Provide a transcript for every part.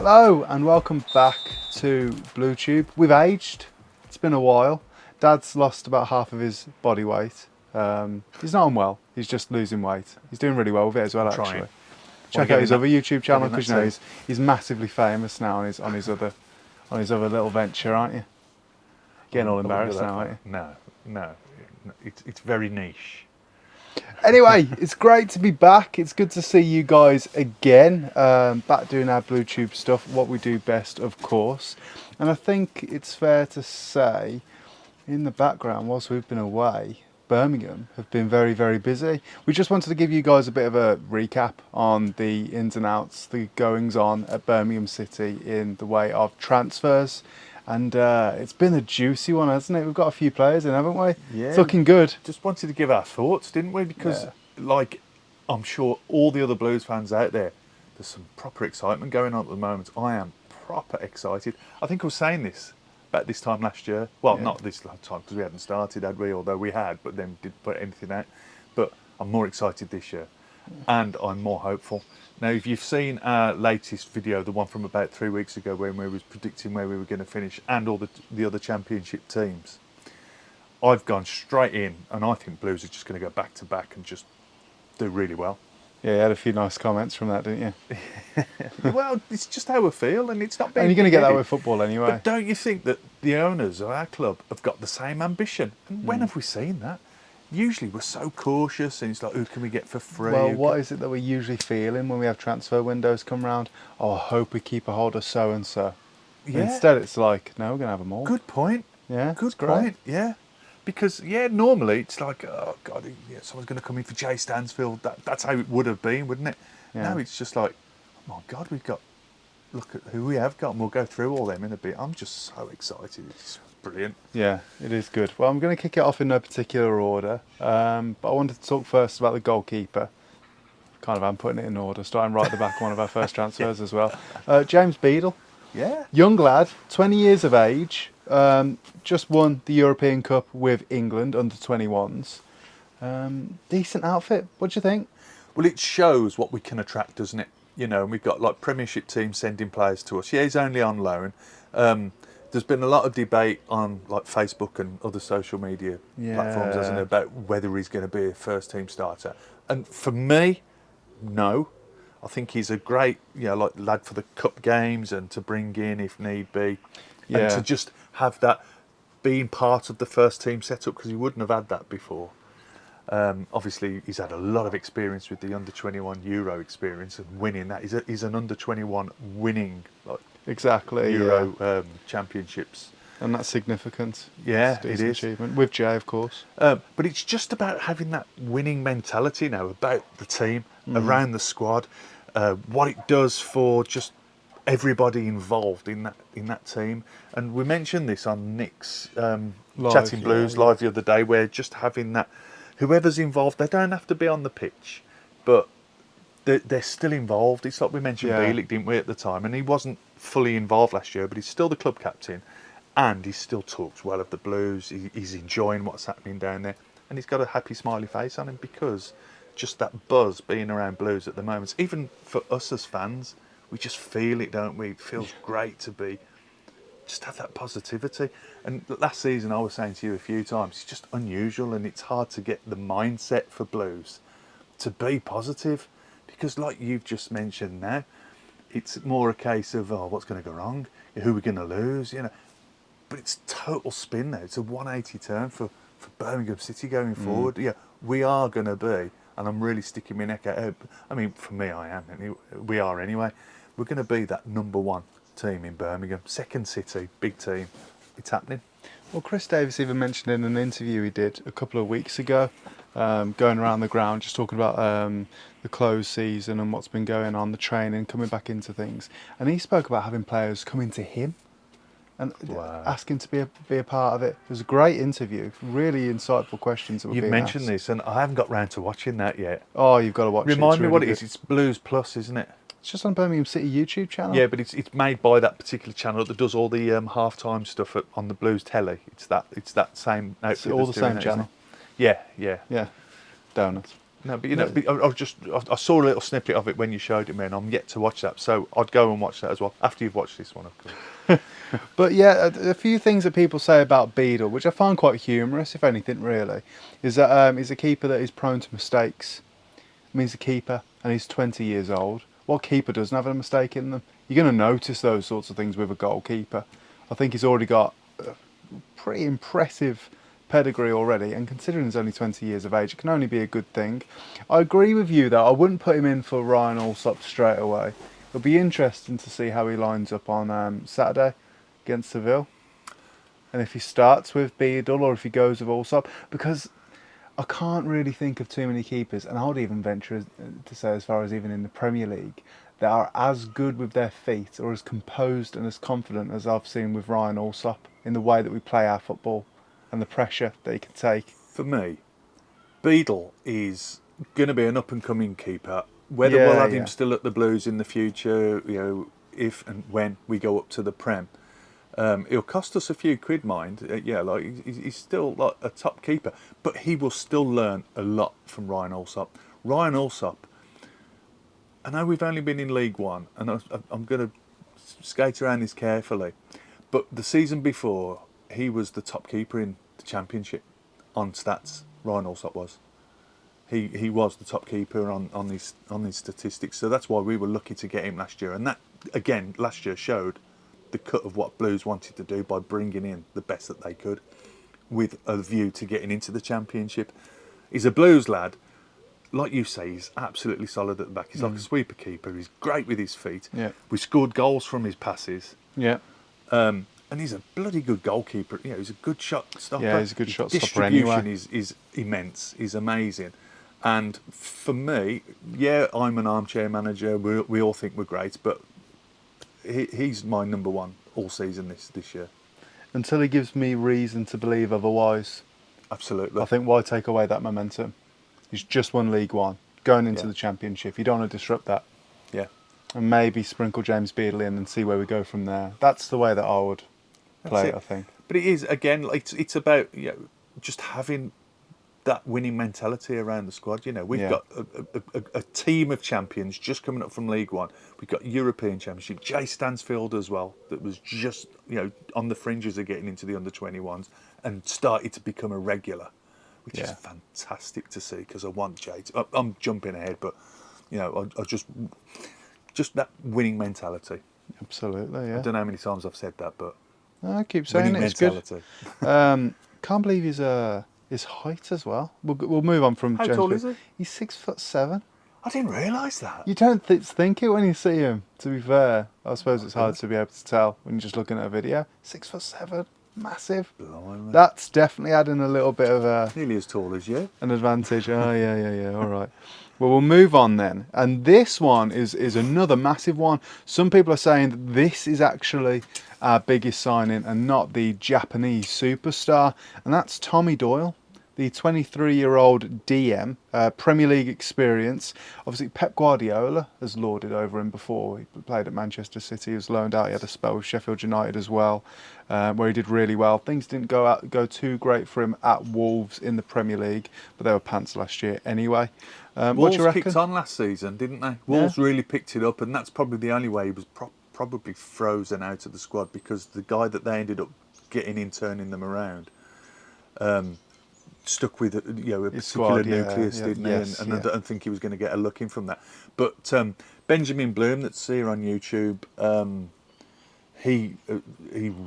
Hello and welcome back to BlueTube. We've aged. It's been a while. Dad's lost about half of his body weight. He's not unwell. He's just losing weight. He's doing really well with it as well, Trying. actually. Check out his other YouTube channel because you know soon. he's massively famous now on his other little venture, aren't you? Getting all embarrassed now, aren't you? No. It's very niche. Anyway, it's great to be back. It's good to see you guys again. Back doing our BlueTube stuff, what we do best, of course. And I think it's fair to say, in the background, whilst we've been away, Birmingham have been very, very busy. We just wanted to give you guys a bit of a recap on the ins and outs, the goings on at Birmingham City in the way of transfers. And it's been a juicy one, hasn't it? We've got a few players in, haven't we? Yeah. It's looking good. Just wanted to give our thoughts, didn't we? Because, I'm sure all the other Blues fans out there, there's some proper excitement going on at the moment. I am proper excited. I think I was saying this about this time last year. Well, not this time because we hadn't started, had we? Although we had, but then didn't put anything out. But I'm more excited this year, and I'm more hopeful. Now, if you've seen our latest video, the one from about 3 weeks ago, when we was predicting where we were going to finish and all the other championship teams, I've gone straight in, and I think Blues are just going to go back to back and just do really well. Yeah, you had a few nice comments from that, didn't you? Well, it's just how we feel, and it's not being. And you're going to get that with football anyway. But don't you think that the owners of our club have got the same ambition? And when have we seen that? Usually we're so cautious, and it's like, who can we get for free? Well, what is it that we're usually feeling when we have transfer windows come round? Oh, I hope we keep a hold of so-and-so. Yeah. Instead, it's like, no, we're going to have them all. Good point. Yeah, Good it's great. point. Yeah. Because, normally it's like, oh, God, someone's going to come in for Jay Stansfield. That's how it would have been, wouldn't it? Yeah. Now it's just like, oh, my God, look at who we have got, and we'll go through all them in a bit. I'm just so excited. It's brilliant. Yeah, it is good. Well, I'm going to kick it off in no particular order. But I wanted to talk first about the goalkeeper. Kind of, I'm putting it in order, starting right at the back, one of our first transfers as well. James Beadle. Yeah. Young lad, 20 years of age, just won the European Cup with England under 21s. Decent outfit. What do you think? Well, it shows what we can attract, doesn't it? And we've got like Premiership teams sending players to us. Yeah, he's only on loan. There's been a lot of debate on like Facebook and other social media platforms, hasn't there, about whether he's going to be a first team starter. And for me, no. I think he's a great, like lad for the cup games and to bring in if need be, and to just have that being part of the first team setup, because he wouldn't have had that before. Obviously, he's had a lot of experience with the under 21 Euro experience and winning that. He's an under 21 winning Euro championships. And that's significant. Yeah, it is. Achievement with Jay, of course. But it's just about having that winning mentality now, about the team, around the squad, what it does for just everybody involved in that team. And we mentioned this on Nick's Chatting Blues live the other day, where just having that, whoever's involved, they don't have to be on the pitch, but they're still involved. It's like we mentioned Bielik, didn't we, at the time, and he wasn't fully involved last year, but he's still the club captain, and he still talks well of the Blues. He's enjoying what's happening down there, and he's got a happy smiley face on him, because just that buzz being around Blues at the moment, even for us as fans, we just feel it, don't we? It feels great to just have that positivity. And last season, I was saying to you a few times, it's just unusual, and it's hard to get the mindset for Blues to be positive, because like you've just mentioned now, it's more a case of, oh, what's going to go wrong? Who are we going to lose? But it's total spin now. It's a 180 turn for Birmingham City going forward. Yeah, we are going to be, and I'm really sticking my neck out. I mean, for me, I am. We are anyway. We're going to be that number one team in Birmingham. Second city, big team. It's happening. Well, Chris Davis even mentioned in an interview he did a couple of weeks ago, going around the ground, just talking about the closed season and what's been going on, the training, coming back into things. And he spoke about having players coming to him and asking to be a part of it. It was a great interview, really insightful questions that were You've being mentioned asked. this, and I haven't got round to watching that yet. Oh, you've got to watch it. Remind me really what it good. is. It's Blues Plus, isn't it? It's just on Birmingham City YouTube channel. Yeah, but it's made by that particular channel that does all the halftime stuff on the Blues telly. It's that same outfit. It's all the same channel. Yeah. Yeah. Donuts. No, but I saw a little snippet of it when you showed it me, and I'm yet to watch that. So I'd go and watch that as well after you've watched this one, of course. But yeah, a few things that people say about Beadle, which I find quite humorous, if anything, really, is that he's a keeper that is prone to mistakes. I mean, he's a keeper and he's 20 years old. What keeper doesn't have a mistake in them? You're going to notice those sorts of things with a goalkeeper. I think he's already got a pretty impressive pedigree already, and considering he's only 20 years of age, it can only be a good thing. I agree with you, though. I wouldn't put him in for Ryan Allsop straight away. It'll be interesting to see how he lines up on Saturday against Seville, and if he starts with Beadle or if he goes with Allsop, because I can't really think of too many keepers, and I would even venture to say as far as even in the Premier League, that are as good with their feet or as composed and as confident as I've seen with Ryan Allsop in the way that we play our football and the pressure that he can take. For me, Beadle is going to be an up-and-coming keeper. Whether Yeah, we'll have yeah. him still at the Blues in the future, if and when we go up to the Prem, it'll cost us a few quid, mind. He's still like a top keeper, but he will still learn a lot from Ryan Allsop. Ryan Allsop, I know we've only been in League One, and I'm going to skate around this carefully, but the season before, he was the top keeper in the Championship on stats. Ryan Allsop was. He was the top keeper on his statistics, so that's why we were lucky to get him last year. And that again last year showed the cut of what Blues wanted to do by bringing in the best that they could, with a view to getting into the Championship. He's a Blues lad, like you say. He's absolutely solid at the back. He's like a sweeper keeper. He's great with his feet. Yeah. We scored goals from his passes. Yeah. And he's a bloody good goalkeeper. He's a good shot stopper. Yeah, he's a good shot stopper Distribution anyway. is immense. He's amazing. And for me, yeah, I'm an armchair manager. We all think we're great, but he's my number one all season this year. Until he gives me reason to believe otherwise, Absolutely. I think why take away that momentum? He's just won League One, going into the Championship. You don't want to disrupt that. Yeah. And maybe sprinkle James Beadle in and see where we go from there. That's the way that I would play it, I think. But it is, again, it's about just having that winning mentality around the squad. We've got a team of champions just coming up from League One. We've got European Championship. Jay Stansfield as well, that was just on the fringes of getting into the under-21s and started to become a regular, which is fantastic to see, because I want Jay to, I'm jumping ahead, but I just that winning mentality. Absolutely, yeah. I don't know how many times I've said that, but I keep saying winning it. It's mentality. good. Can't believe his height as well. We'll move on from How James tall Beadle. is he? He's 6'7". I didn't realise that. You don't think it when you see him. To be fair, I suppose it's hard to be able to tell when you're just looking at a video. 6'7", massive. Blimey. That's definitely adding a little bit of Nearly as tall as you. an advantage. Oh yeah. All right. Well, we'll move on then. And this one is another massive one. Some people are saying that this is actually our biggest signing and not the Japanese superstar, and that's Tommy Doyle, the 23-year-old DM, Premier League experience. Obviously, Pep Guardiola has lauded over him before. He played at Manchester City, he was loaned out. He had a spell with Sheffield United as well, where he did really well. Things didn't go too great for him at Wolves in the Premier League, but they were pants last year anyway. What Wolves do you reckon? kicked on last season, didn't they? Wolves really picked it up, and that's probably the only way he was probably frozen out of the squad, because the guy that they ended up getting in, turning them around, stuck with a particular squad, nucleus, didn't he? And I don't think he was going to get a look in from that. But Benjamin Bloom, that's here on YouTube, he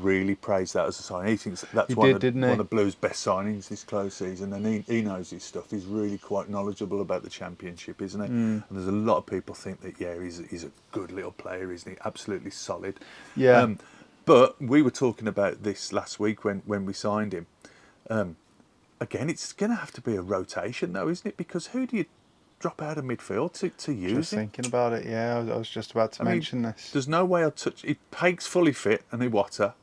really praised that as a sign. He thinks that's one of Blue's best signings this close season, and he knows his stuff. He's really quite knowledgeable about the Championship, isn't he? And there's a lot of people think that he's a good little player, isn't he? Absolutely solid. Yeah. But we were talking about this last week when we signed him. Again, it's going to have to be a rotation, though, isn't it? Because who do you drop out of midfield to use Just him? thinking about it, yeah. I was just about to mention this. There's no way I'd touch. Pake's fully fit, and Iwata.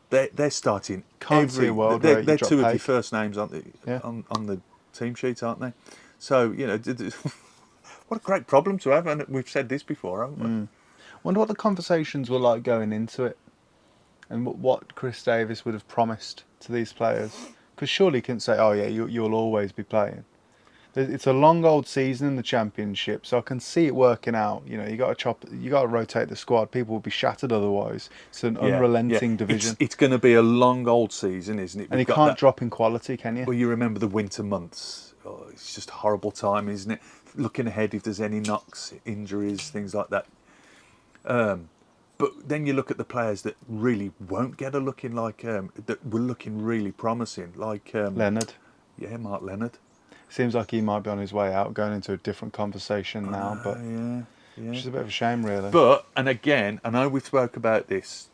They're starting Can't see a world where you they're drop two of your Pake. first names on the team sheet, aren't they? So what a great problem to have, and we've said this before, haven't we? Wonder what the conversations were like going into it, and what Chris Davis would have promised to these players. Because surely he couldn't say, "Oh yeah, you'll always be playing." It's a long old season in the Championship, so I can see it working out. You know, you got to rotate the squad. People will be shattered otherwise. It's an unrelenting division, It's going to be a long old season, isn't it? and We've you got can't that. drop in quality, can you? Well, you remember the winter months. Oh, it's just a horrible time, isn't it? Looking ahead, if there's any knocks, injuries, things like that. But then you look at the players that really won't get a look in, like that were looking really promising, like Leonard Mark Leonard. seems like he might be on his way out, going into a different conversation now, but Yeah. which is a bit of a shame, really. But, and again, I know we spoke about this,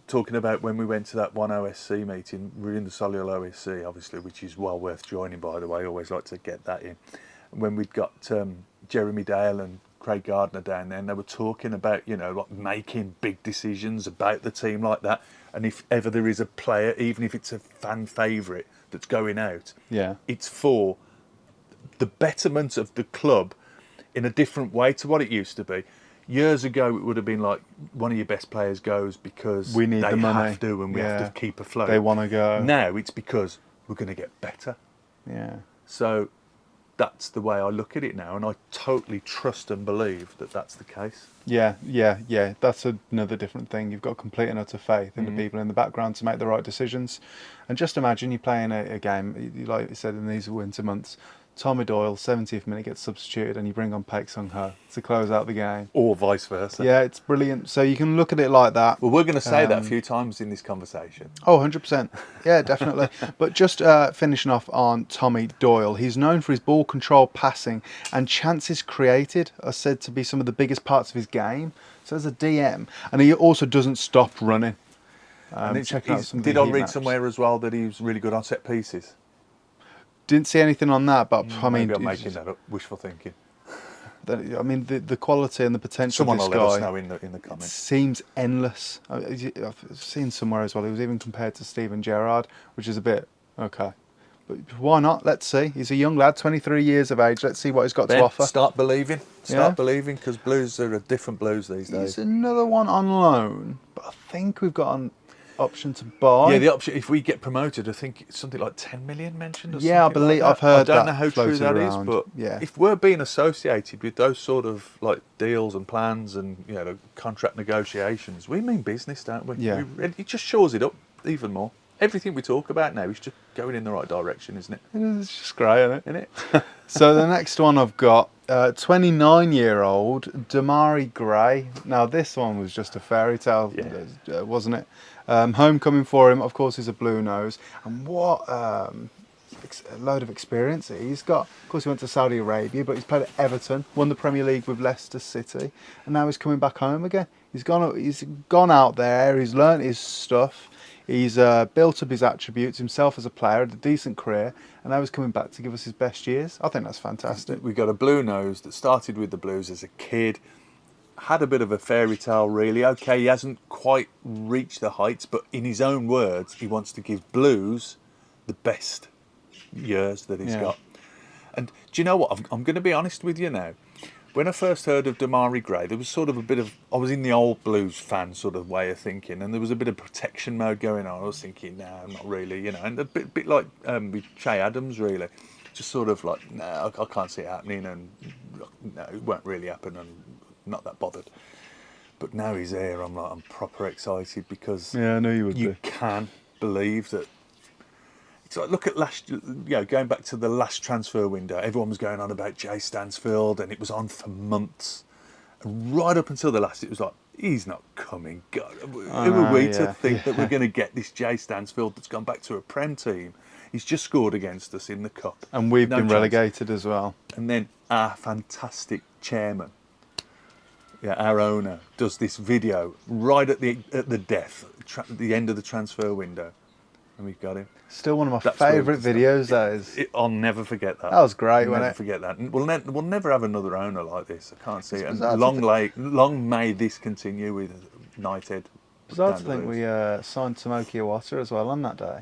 talking about when we went to that one OSC meeting. We're in the Solihull OSC, obviously, which is well worth joining, by the way. I always like to get that in. When we'd got Jeremy Dale and Craig Gardner down there, and they were talking about, you know, like making big decisions about the team like that. And if ever there is a player, even if it's a fan favourite that's going out, Yeah. it's for the betterment of the club in a different way to what it used to be. Years ago, it would have been like one of your best players goes because We need they the money. have to, and we have Yeah. to keep afloat. They want to go. Now it's because we're going to get better. Yeah. So that's the way I look at it now, and I totally trust and believe that that's the case. Yeah. That's another different thing. You've got complete and utter faith in the people in the background to make the right decisions. And just imagine you're playing a game, like you said, in these winter months. Tommy Doyle, 70th minute, gets substituted, and you bring on Paik Sung Ho to close out the game. Or vice versa. Yeah, it's brilliant. So you can look at it like that. Well, we're going to say that a few times in this conversation. Oh, 100%. Yeah, definitely. But just finishing off on Tommy Doyle, he's known for his ball control, passing, and chances created are said to be some of the biggest parts of his game. So as a DM, and he also doesn't stop running. Checking out some of the did I heat read maps. somewhere as well that he was really good on set pieces? Didn't see anything on that, but I mean, Maybe I'm it's making that up. Wishful thinking. the quality and the potential Someone of will this let us guy know in the comments. seems endless. I've seen somewhere as well. He was even compared to Steven Gerrard, which is a bit okay. But why not? Let's see. He's a young lad, 23 years of age. Let's see what he's got to Ben, offer. start believing. Yeah. Start believing, because Blues are a different Blues these He's days. another one on loan, but I think we've got an option to buy. Yeah, the option, if we get promoted, I think it's something like 10 million mentioned or Yeah, I something like believe- that. I've heard I don't that know how true floated that is, around. but Yeah. if we're being associated with those sort of like deals and plans and, you know, contract negotiations, we mean business, don't we? Yeah. It just shores it up even more. Everything we talk about now is just going in the right direction, isn't it? It's just great, isn't it? Isn't it? So the next one I've got, 29-year-old Damari Gray. Now this one was just a fairy tale, wasn't it? Homecoming for him, of course, is a blue nose, and what a load of experience he's got. Of course, he went to Saudi Arabia, but he's played at Everton, won the Premier League with Leicester City, and now he's coming back home again. He's gone out there. He's learnt his stuff. He's built up his attributes himself as a player, had a decent career, and now he's coming back to give us his best years. I think that's fantastic. We've got a blue nose that started with the Blues as a kid, had a bit of a fairy tale, really. Okay, he hasn't quite reached the heights, but in his own words, he wants to give Blues the best years that he's got. And do you know what? I'm going to be honest with you now. When I first heard of Damari Gray, there was sort of a bit of, I was in the old Blues fan sort of way of thinking, and there was a bit of protection mode going on. I was thinking, no, not really, you know, and a bit like with Che Adams, really. Just sort of like, no, I can't see it happening, and no, it won't really happen, and not that bothered. But now he's here, I'm proper excited, because Yeah, I knew you would you be. can believe that. It's like, look at going back to the last transfer window, everyone was going on about Jay Stansfield, and it was on for months. And right up until the last, it was like, he's not coming. God, who are we to think that we're going to get this Jay Stansfield that's gone back to a Prem team? He's just scored against us in the Cup. And we've No been chance. relegated as well. And then our fantastic chairman, our owner, does this video right at the the end of the transfer window, and we've got him. Still one of my That's where favourite we can videos, that is. I'll never forget that. That was great, I'll wasn't never it? forget that. And we'll never have another owner like this. I can't see it. And bizarre to long may this continue with Knighthead. Bizarre to think we signed Tomoki Iwata as well on that day.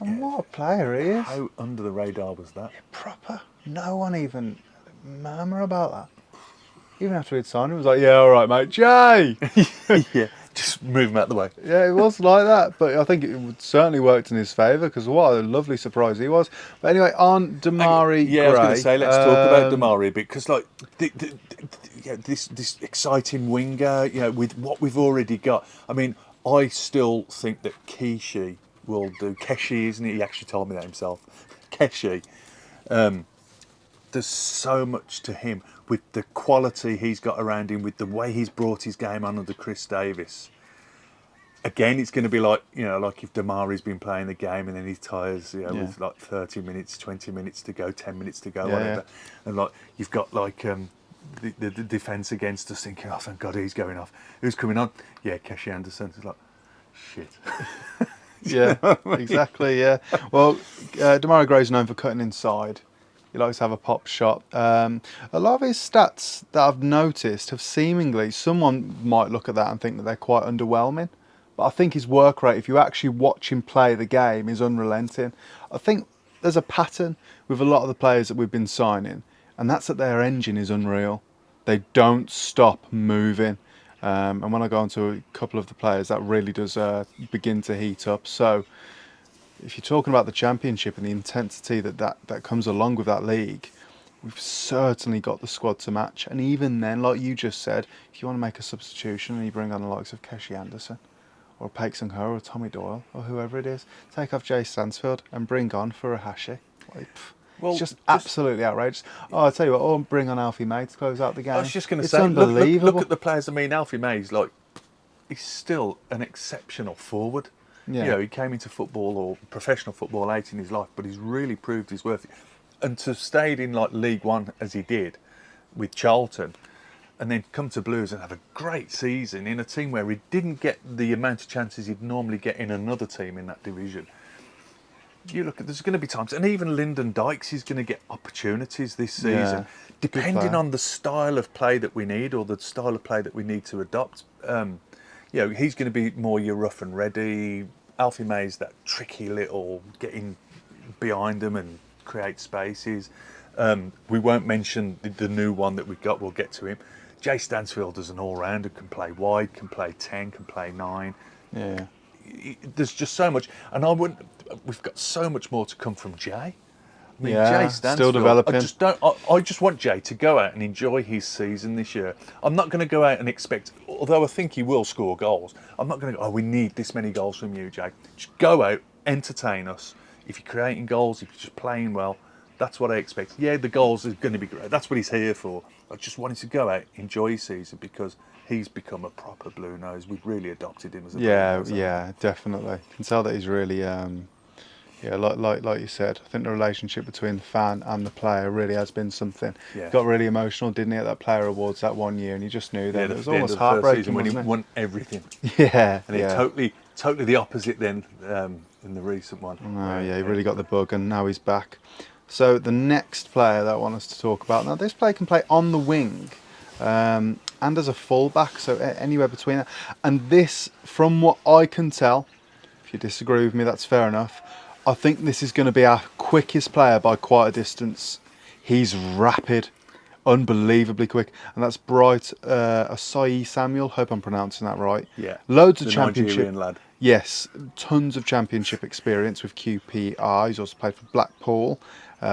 And what a player he is. How under the radar was that? Proper. No one even murmur about that. Even after we'd signed him, it was like, yeah, all right, mate. Jay! Yeah. just move him out the way. Yeah, it was like that, but I think it certainly worked in his favour because what a lovely surprise he was. But anyway, on Damari Yeah, Gray, I was going to say, let's talk about Damari a bit because, like, yeah, this exciting winger, you know, with what we've already got. I mean, I still think that Keshi will do. Keshi, isn't it? He actually told me that himself. Keshi. There's so much to him with the quality he's got around him, with the way he's brought his game on under Chris Davis. Again, it's going to be like, you know, like if Damari's been playing the game and then he tires, you know, with like 30 minutes, 20 minutes to go, 10 minutes to go, whatever. And like you've got like the defence against us thinking, oh, thank God he's going off. Who's coming on? Yeah, Keshi Anderson. It's like, shit. Yeah, exactly. Yeah. Well, Damari Gray's known for cutting inside. He likes to have a pop shot. A lot of his stats that I've noticed have seemingly, someone might look at that and think that they're quite underwhelming. But I think his work rate, if you actually watch him play the game, is unrelenting. I think there's a pattern with a lot of the players that we've been signing, and that's that their engine is unreal. They don't stop moving. And when I go on to a couple of the players, that really does begin to heat up. So if you're talking about the championship and the intensity that comes along with that league, we've certainly got the squad to match. And even then, like you just said, if you want to make a substitution and you bring on the likes of Keshi Anderson or Paik Sung Ho or Tommy Doyle or whoever it is, take off Jay Stansfield and bring on Furuhashi. Like, it's just absolutely outrageous. Oh, I'll tell you what, I'll bring on Alfie May to close out the game. I was just going to It's say, unbelievable. look at the players. I mean, Alfie May's like, he's still an exceptional forward. Yeah. You know, he came into football or professional football late in his life, but he's really proved his worth. And to have stayed in like League One as he did with Charlton, and then come to Blues and have a great season in a team where he didn't get the amount of chances he'd normally get in another team in that division. You look at, there's going to be times, and even Lyndon Dykes is going to get opportunities this season, depending on the style of play that we need or the style of play that we need to adopt. You know, he's going to be more your rough and ready. Alfie May's that tricky little getting behind them and create spaces. We won't mention the new one that we've got. We'll get to him. Jay Stansfield is an all-rounder, can play wide, can play 10, can play 9. Yeah. There's just so much, and we've got so much more to come from Jay. I mean, Yeah, Jay Stansfield, still developing. I just want Jay to go out and enjoy his season this year. I'm not going to go out and expect, although I think he will score goals. I'm not going to go, we need this many goals from you, Jay. Just go out, entertain us. If you're creating goals, if you're just playing well, that's what I expect. Yeah, the goals are going to be great. That's what he's here for. I just want him to go out, enjoy his season, because he's become a proper Blue Nose. We've really adopted him as a Blue Nose. Yeah, definitely. You can tell that he's really, like you said, I think the relationship between the fan and the player really has been something. Yeah. Got really emotional, didn't he, at that player awards that one year, and you just knew that. Yeah, It was the end almost of the first heartbreaking, season when he wasn't won everything. it? Yeah, And he totally the opposite then in the recent one. Oh, yeah, he really got the bug, and now he's back. So the next player that I want us to talk about, now this player can play on the wing and as a fullback, so anywhere between that. And this, from what I can tell, if you disagree with me, that's fair enough, I think this is going to be our quickest player by quite a distance. He's rapid, unbelievably quick, and that's Bright Asai Samuel. Hope I'm pronouncing that right. Yeah. Loads of The championship. Nigerian lad. Yes, tons of championship experience with QPR. He's also played for Blackpool.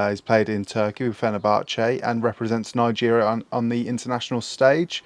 He's played in Turkey with Fenerbahce and represents Nigeria on the international stage.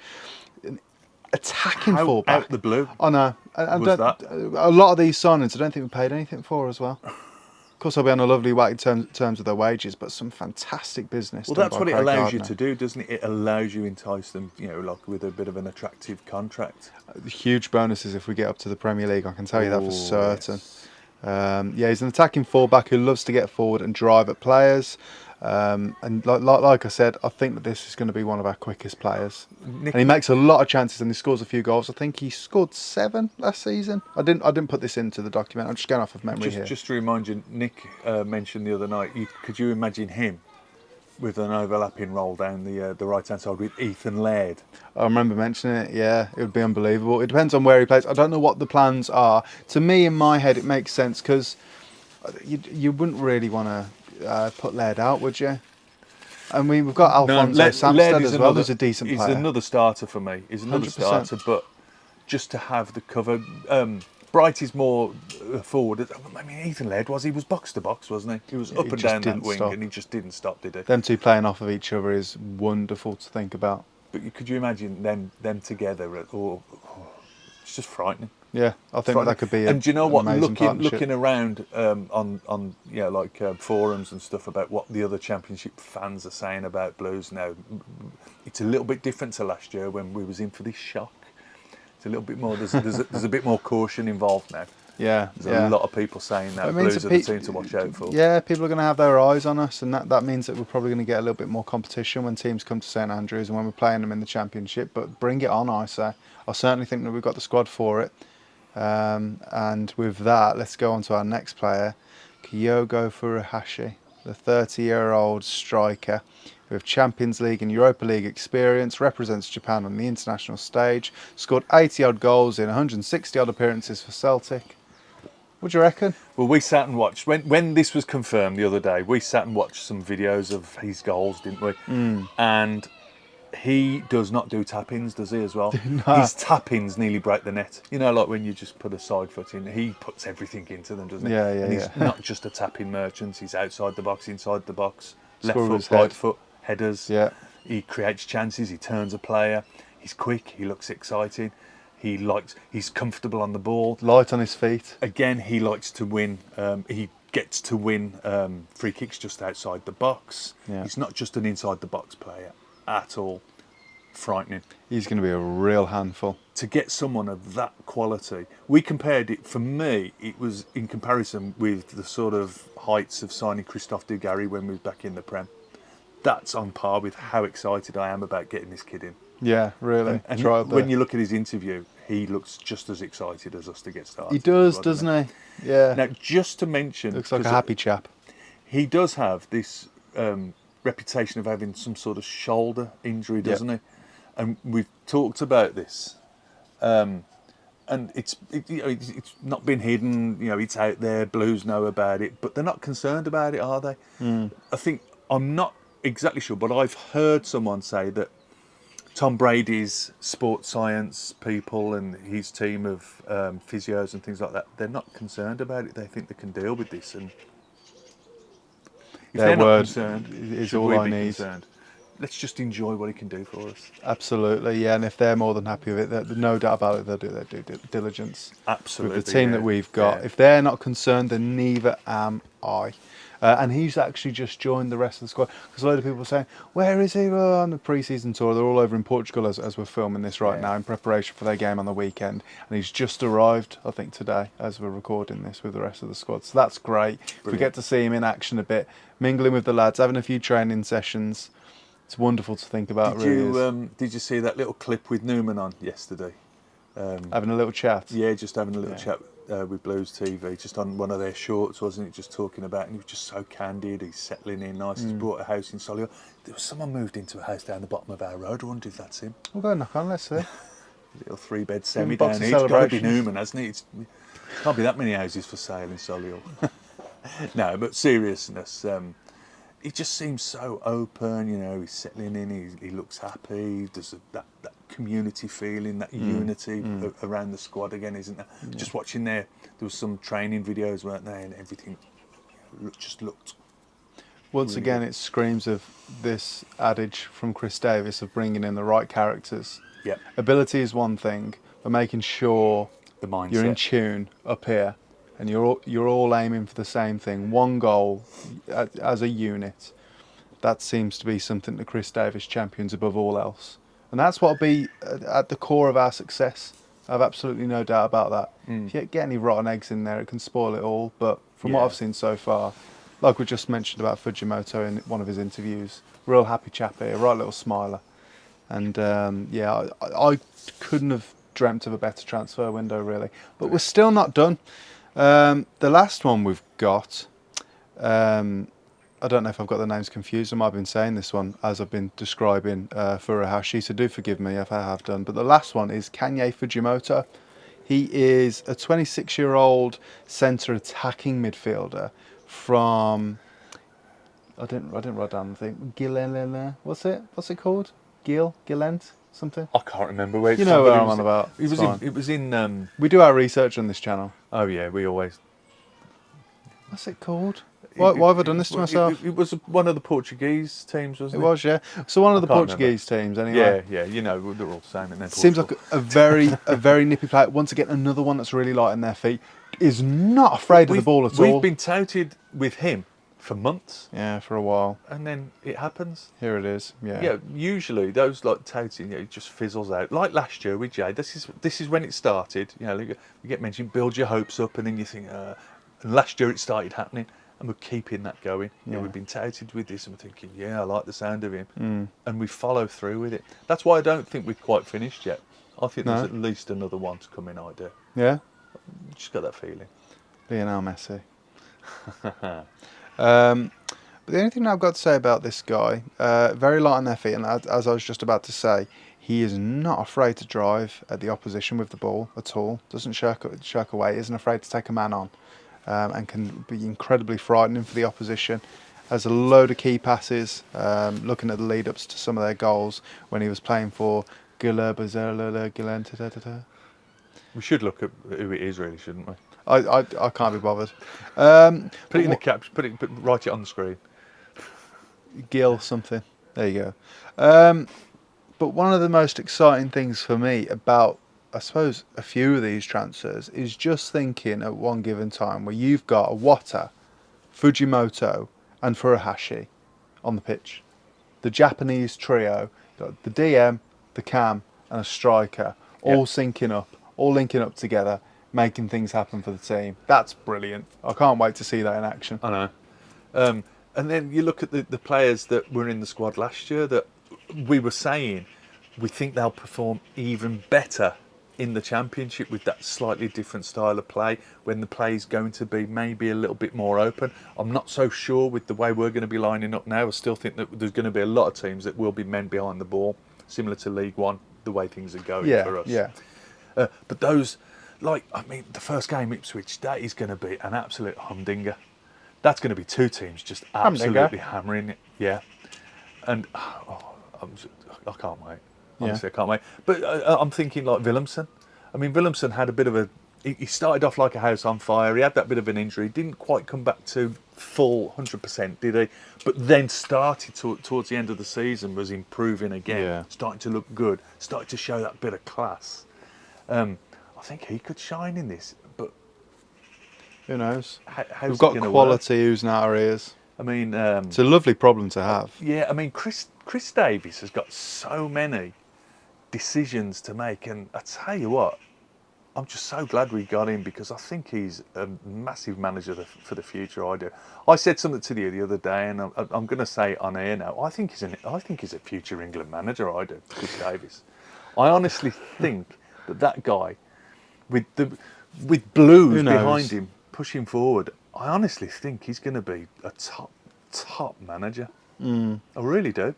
Attacking fullback. Out the blue. I know. A lot of these signings I don't think we paid anything for as well. Of course, I'll be on a lovely whack in terms of their wages, but some fantastic business. Well, done that's by what it Craig allows you Gardner. to do, doesn't it? It allows you to entice them, you know, like with a bit of an attractive contract. Huge bonuses if we get up to the Premier League, I can tell you that for certain. Yes. Yeah, he's an attacking fullback who loves to get forward and drive at players. And like I said, I think that this is going to be one of our quickest players. And he makes a lot of chances and he scores a few goals. I think he scored 7 last season. I didn't put this into the document. I'm just going off of memory here. Just to remind you, Nick mentioned the other night. Could you imagine him with an overlapping roll down the right hand side with Ethan Laird? I remember mentioning it. Yeah, it would be unbelievable. It depends on where he plays. I don't know what the plans are. To me, in my head, it makes sense because you wouldn't really want to put Laird out, would you? I mean, we've got Alfonso Samsted as well, who's a decent player. He's another starter for me. He's another 100%. starter, but just to have the cover. Bright is more forward. I mean, Ethan Laird he was box to box, wasn't he? He was Yeah, up he and just down that didn't wing, stop. and he just didn't stop, did he? Them two playing off of each other is wonderful to think about. But could you imagine them together? It's just frightening. Yeah, I think that could be And do you know an what? amazing partnership. Looking around on forums and stuff about what the other Championship fans are saying about Blues now, it's a little bit different to last year when we was in for this shock. It's a little bit more. There's a bit more caution involved now. Yeah, There's a lot of people saying that It means Blues that are the team to watch out for. Yeah, people are going to have their eyes on us, and that means that we're probably going to get a little bit more competition when teams come to St Andrews and when we're playing them in the Championship. But bring it on, I say. I certainly think that we've got the squad for it. And with that, let's go on to our next player, Kyogo Furuhashi, the 30-year-old striker with Champions League and Europa League experience, represents Japan on the international stage, scored 80-odd goals in 160-odd appearances for Celtic. What do you reckon? Well, we sat and watched when this was confirmed the other day. We sat and watched some videos of his goals, didn't we? And he does not do tap-ins, does he? As well, his tap-ins nearly break the net. You know, like when you just put a side foot in, he puts everything into them, doesn't he? Yeah, And he's yeah. not just a tap-in merchant. He's outside the box, inside the box, left Score with foot, his right head. foot, headers. Yeah. He creates chances. He turns a player. He's quick. He looks exciting. He's comfortable on the ball. Light on his feet. Again, he likes to win. He gets to win free kicks just outside the box. Yeah. He's not just an inside the box player at all. Frightening. He's going to be a real handful. To get someone of that quality, we compared it. For me, it was in comparison with the sort of heights of signing Christophe Dugarry when we was back in the Prem. That's on par with how excited I am about getting this kid in. Yeah, really. And Tried when there. you look at his interview, he looks just as excited as us to get started. He does, doesn't he? Yeah. Now, just to mention, Looks like a happy chap. he does have this reputation of having some sort of shoulder injury, doesn't he? And we've talked about this, and it's not been hidden. You know, it's out there. Blues know about it, but they're not concerned about it, are they? I think I'm not exactly sure, but I've heard someone say that Tom Brady's sports science people and his team of physios and things like that, they're not concerned about it. They think they can deal with this, and if Their they're not word concerned, is should all we I be need. concerned? Let's just enjoy what he can do for us. Absolutely, yeah. And if they're more than happy with it, no doubt about it, they'll do their due diligence. Absolutely. With the team that we've got. If they're not concerned, then neither am I. And he's actually just joined the rest of the squad. Because a load of people are saying, where is he? Well, on the pre-season tour. They're all over in Portugal as we're filming this right now in preparation for their game on the weekend. And he's just arrived, I think, today as we're recording this with the rest of the squad. So that's great. Brilliant. If we get to see him in action a bit, mingling with the lads, having a few training sessions. It's wonderful to think about, Did you see that little clip with Newman on yesterday? Having a little chat. Yeah, just having a little chat with Blues TV, just on one of their shorts, wasn't it? Just talking about, and he was just so candid. He's settling in nice. He's bought a house in Solihull. There was someone moved into a house down the bottom of our road. I wonder if that's him. We'll go knock on, let's see. Little 3-bed semi box down of here. It's got to be celebrations. Newman, hasn't it? Can't be that many houses for sale in Solihull. No, but seriousness. He just seems so open, you know, he's settling in, he looks happy, there's that community feeling, that unity around the squad again, isn't there? Yeah. Just watching there was some training videos, weren't there, and everything just looked... Once really again, good. it screams of this adage from Chris Davis of bringing in the right characters. Yep. Ability is one thing, but making sure The mindset. you're in tune up here. And you're all aiming for the same thing, one goal as a unit. That seems to be something that Chris Davis champions above all else. And that's what will be at the core of our success. I have absolutely no doubt about that. If you get any rotten eggs in there, it can spoil it all. But from what I've seen so far, like we just mentioned about Fujimoto in one of his interviews, real happy chap here, right little smiler. And I couldn't have dreamt of a better transfer window, really. But we're still not done. The last one we've got, I don't know if I've got the names confused. I might have been saying this one as I've been describing Furuhashi, so do forgive me if I have done. But the last one is Kanye Fujimoto. He is a 26-year-old centre attacking midfielder from... I didn't write down the thing. Gilent. What's it called? Gilent? something. I can't remember where it's You know from, where but I'm on about. It It's was fine. in. It was in. We do our research on this channel. Oh yeah, we always. What's it called? Why have I done this to myself? It was one of the Portuguese teams, It wasn't it? was, yeah. So one of the can't remember. Portuguese teams, anyway. Yeah, you know, they're all the same. And then Seems like Portugal. a very nippy player. Once again, another one that's really light on their feet. Is not afraid of the ball at all. We've been touted with him for months, Yeah, for a while. and then it happens. Here it is. Yeah. Yeah, usually those like touting, it just fizzles out. Like last year with Jay, this is when it started. You know, you get mentioned, build your hopes up, and then you think. And last year it started happening, and we're keeping that going. Yeah. We've been touted with this, and we're thinking, yeah, I like the sound of him, and we follow through with it. That's why I don't think we've quite finished yet. I think there's No. at least another one to come in. I do. Yeah. Just got that feeling. Lionel Messi. But the only thing I've got to say about this guy, very light on their feet, and as I was just about to say, he is not afraid to drive at the opposition with the ball at all. Doesn't shirk away. Isn't afraid to take a man on, and can be incredibly frightening for the opposition. Has a load of key passes. Looking at the lead-ups to some of their goals when he was playing for Gulen. We should look at who it is, really, shouldn't we? I can't be bothered. Put it in the caps. Write it on the screen. Gil something. There you go. But one of the most exciting things for me about, I suppose, a few of these transfers is just thinking at one given time where you've got a Wata, Fujimoto, and Furuhashi on the pitch. The Japanese trio, you've got the DM, the cam, and a striker, all syncing up, all linking up together, making things happen for the team. That's brilliant. I can't wait to see that in action. I know. And then you look at the players that were in the squad last year that we were saying we think they'll perform even better in the championship with that slightly different style of play when the play is going to be maybe a little bit more open. I'm not so sure with the way we're going to be lining up now. I still think that there's going to be a lot of teams that will be men behind the ball, similar to League One, the way things are going for us. Yeah. But those, the first game Ipswich, that is going to be an absolute humdinger. That's going to be two teams just absolutely hammering it. Yeah. And I can't wait. Honestly, I can't wait. But I'm thinking like Willemsen. I mean, Willemsen had a bit of a... He started off like a house on fire. He had that bit of an injury. Didn't quite come back to full 100%, did he? But then started towards the end of the season, was improving again. Yeah. Starting to look good. Starting to show that bit of class. I think he could shine in this. But Who knows? how's We've got it gonna quality oozing out our ears. work? I mean... It's a lovely problem to have. yeah, I mean, Chris Davies has got so many decisions to make, and I tell you what, I'm just so glad we got him because I think he's a massive manager for the future. I do. I said something to you the other day, and I'm going to say it on air now. I think he's a future England manager. I do, Chris Davies. I honestly think that guy, with Blues behind him, pushing forward, I honestly think he's going to be a top manager. I really do.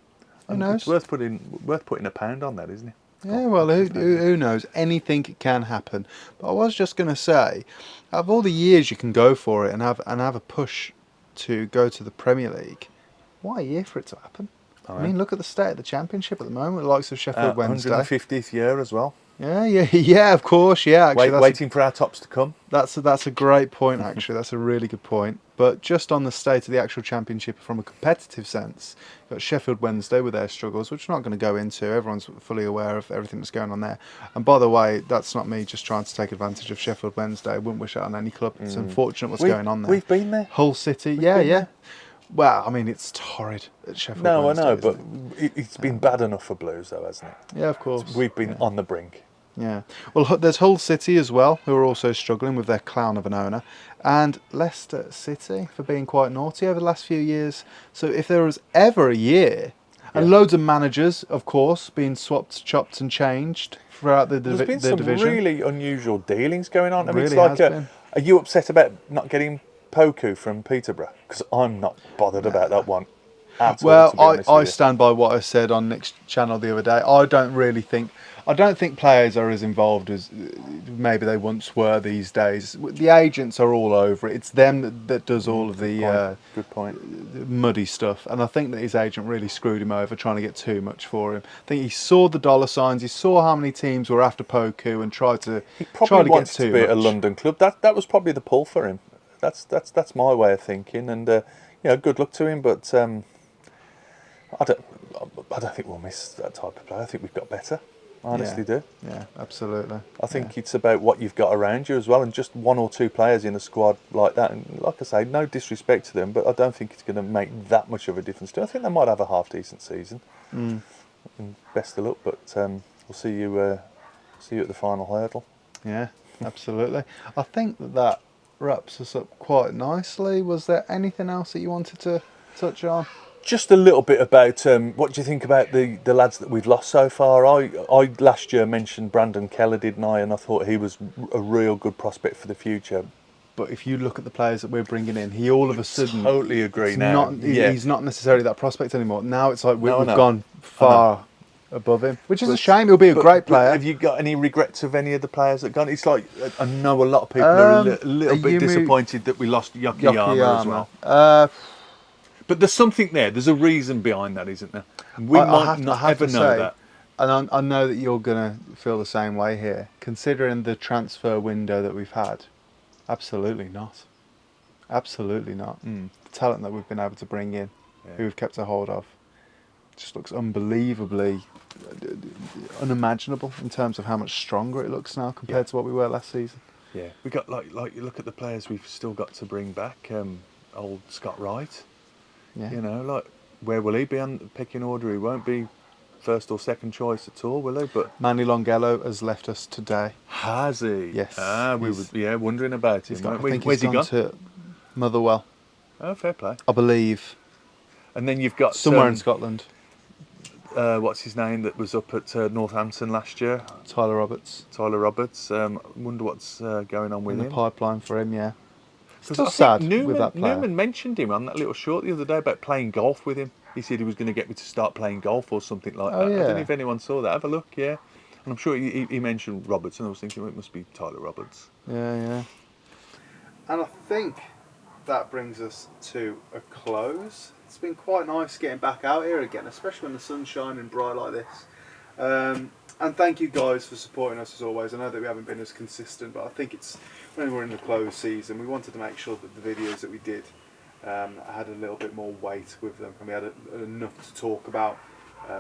Who knows? It's worth putting a pound on that, isn't it? Yeah, well, who knows? Anything can happen. But I was just going to say, out of all the years you can go for it and have a push to go to the Premier League, what a year for it to happen. I mean, look at the state of the Championship at the moment, the likes of Sheffield Wednesday. 150th year as well. Yeah, of course, yeah. Actually, Waiting for our tops to come. That's a great point, actually. That's a really good point. But just on the state of the actual Championship from a competitive sense, you've got Sheffield Wednesday with their struggles, which we're not going to go into. Everyone's fully aware of everything that's going on there. And by the way, that's not me just trying to take advantage of Sheffield Wednesday. I wouldn't wish that on any club. It's unfortunate what's going on there. We've been there. Hull City, yeah. Well, I mean, it's torrid at Sheffield Wednesday. No, I know, but isn't it's been bad enough for Blues, though, hasn't it? yeah, of course. We've been on the brink. Yeah. Well, there's Hull City as well, who are also struggling with their clown of an owner, and Leicester City for being quite naughty over the last few years. So if there was ever a year, and loads of managers, of course, being swapped, chopped, and changed throughout the There's been the some division. really unusual dealings going on. I mean, Really it's like, has been. are you upset about not getting Poku from Peterborough? Because I'm not bothered about that one at all, Well, to be honest I with you. stand by what I said on Nick's channel the other day. I don't think players are as involved as maybe they once were these days. The agents are all over it. It's them that does all of Good point. the muddy stuff. And I think that his agent really screwed him over trying to get too much for him. I think he saw the dollar signs. He saw how many teams were after Poku and tried to He probably get wants too to be at a much. London club. That was probably the pull for him. That's my way of thinking. And good luck to him. But I don't think we'll miss that type of player. I think we've got better. I honestly do. Yeah, absolutely. I think it's about what you've got around you as well, and just one or two players in a squad like that. And like I say, no disrespect to them, but I don't think it's going to make that much of a difference. I think they might have a half decent season. And best of luck, but we'll see you at the final hurdle. Yeah, absolutely. I think that wraps us up quite nicely. Was there anything else that you wanted to touch on? Just a little bit about what do you think about the lads that we've lost so far? I last year mentioned Brandon Keller, didn't I? And I thought he was a real good prospect for the future. But if you look at the players that we're bringing in, he all of a sudden Totally agree it's now. he's not necessarily that prospect anymore. Now it's like we've I know. gone far above him, which is a shame. He'll be a great player. Have you got any regrets of any of the players that gone? It's like I know a lot of people are a little bit disappointed that we lost Yokoyama as well. But there's something there. There's a reason behind that, isn't there? We might not ever know that. And I know that you're going to feel the same way here. Considering the transfer window that we've had, absolutely not. Absolutely not. The talent that we've been able to bring in, who we've kept a hold of, just looks unbelievably unimaginable in terms of how much stronger it looks now compared to what we were last season. Yeah, we got like you look at the players we've still got to bring back. Old Scott Wright. Yeah. You know, like where will he be on the picking order? He won't be first or second choice at all, will he? But Manny Longello has left us today. has he? Yes. We were wondering about him. I think Where's he's he gone? to Motherwell, Oh, fair play. I believe. And then you've got Somewhere in Scotland. what's his name that was up at Northampton last year? Tyler Roberts. Tyler Roberts. Wonder what's going on with In the him. pipeline for him, yeah. 'Cause Still I sad think with that player. Newman mentioned him on that little short the other day about playing golf with him. He said he was going to get me to start playing golf or something like that. I don't know if anyone saw that. Have a look, yeah. And I'm sure he mentioned Roberts, and I was thinking, well, it must be Tyler Roberts. Yeah. And I think that brings us to a close. It's been quite nice getting back out here again, especially when the sun's shining bright like this. And thank you guys for supporting us as always. I know that we haven't been as consistent, but I think it's when we're in the close season, we wanted to make sure that the videos that we did had a little bit more weight with them, and we had enough to talk about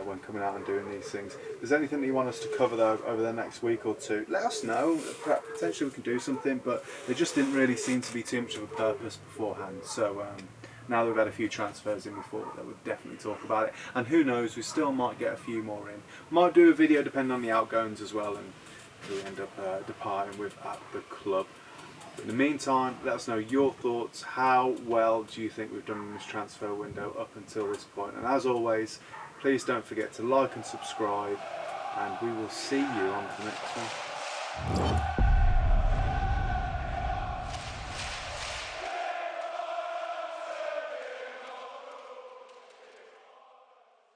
when coming out and doing these things. If there's anything that you want us to cover though over the next week or two, let us know. Perhaps potentially we can do something, but there just didn't really seem to be too much of a purpose beforehand. So now that we've had a few transfers in before, that we'll definitely talk about it. And who knows, we still might get a few more in. Might do a video depending on the outgoings as well, and who we end up departing with at the club. But in the meantime, let us know your thoughts. How well do you think we've done in this transfer window up until this point? And as always, please don't forget to like and subscribe, and we will see you on the next one.